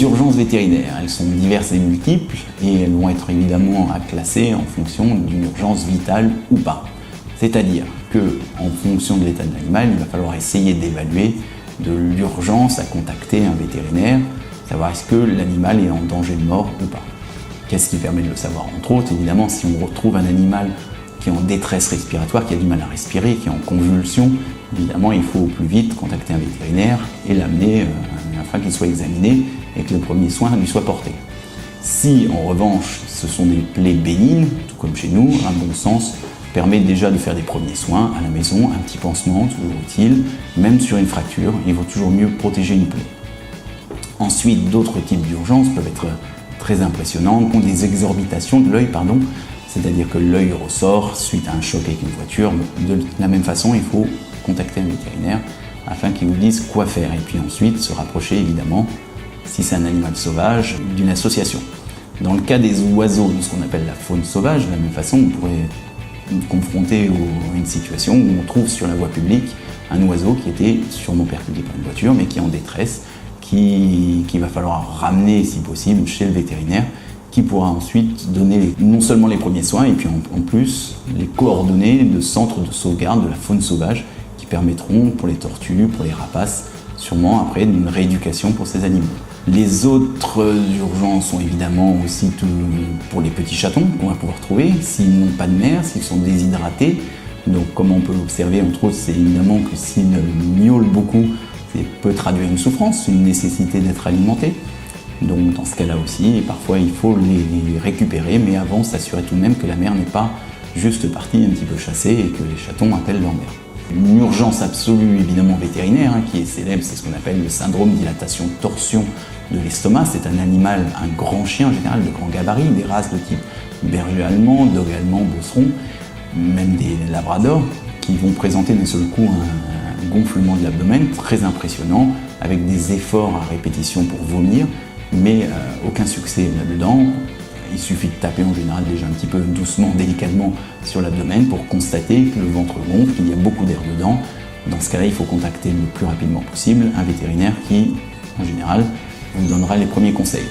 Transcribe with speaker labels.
Speaker 1: Les urgences vétérinaires, elles sont diverses et multiples et elles vont être évidemment à classer en fonction d'une urgence vitale ou pas. C'est-à-dire qu'en fonction de l'état de l'animal, il va falloir essayer d'évaluer de l'urgence à contacter un vétérinaire, savoir est-ce que l'animal est en danger de mort ou pas. Qu'est-ce qui permet de le savoir? Entre autres, évidemment, si on retrouve un animal qui est en détresse respiratoire, qui a du mal à respirer, qui est en convulsion, évidemment, il faut au plus vite contacter un vétérinaire et l'amener afin qu'il soit examiné et que le premier soin lui soit porté. Si, en revanche, ce sont des plaies bénignes, tout comme chez nous, un bon sens permet déjà de faire des premiers soins à la maison, un petit pansement, toujours utile, même sur une fracture, il vaut toujours mieux protéger une plaie. Ensuite, d'autres types d'urgences peuvent être très impressionnantes, ont des exorbitations de l'œil, c'est-à-dire que l'œil ressort suite à un choc avec une voiture. De la même façon, il faut contacter un vétérinaire afin qu'il vous dise quoi faire. Et puis ensuite, se rapprocher évidemment, si c'est un animal sauvage, d'une association. Dans le cas des oiseaux, de ce qu'on appelle la faune sauvage, de la même façon, on pourrait confronté à une situation où on trouve sur la voie publique un oiseau qui était sûrement percuté par une voiture mais qui est en détresse, qu'il va falloir ramener si possible chez le vétérinaire qui pourra ensuite donner non seulement les premiers soins et puis en plus les coordonnées de centres de sauvegarde de la faune sauvage qui permettront pour les tortues, pour les rapaces, sûrement après une rééducation pour ces animaux. Les autres urgences sont évidemment aussi pour les petits chatons qu'on va pouvoir trouver, s'ils n'ont pas de mère, s'ils sont déshydratés. Donc comme on peut l'observer, entre autres, c'est évidemment que s'ils miaulent beaucoup, ça peut traduire une souffrance, une nécessité d'être alimentés. Donc dans ce cas-là aussi, parfois il faut les récupérer, mais avant s'assurer tout de même que la mère n'est pas juste partie un petit peu chasser et que les chatons appellent leur mère. Une urgence absolue évidemment vétérinaire qui est célèbre, c'est ce qu'on appelle le syndrome dilatation-torsion de l'estomac. C'est un animal, un grand chien en général de grand gabarit, des races de type berger allemand, dog allemand, bosseron, même des labradors, qui vont présenter d'un seul coup un gonflement de l'abdomen très impressionnant, avec des efforts à répétition pour vomir, mais aucun succès là-dedans. Il suffit de taper en général déjà un petit peu doucement, délicatement sur l'abdomen pour constater que le ventre gonfle, qu'il y a beaucoup d'air dedans. Dans ce cas-là, il faut contacter le plus rapidement possible un vétérinaire qui, en général, vous donnera les premiers conseils.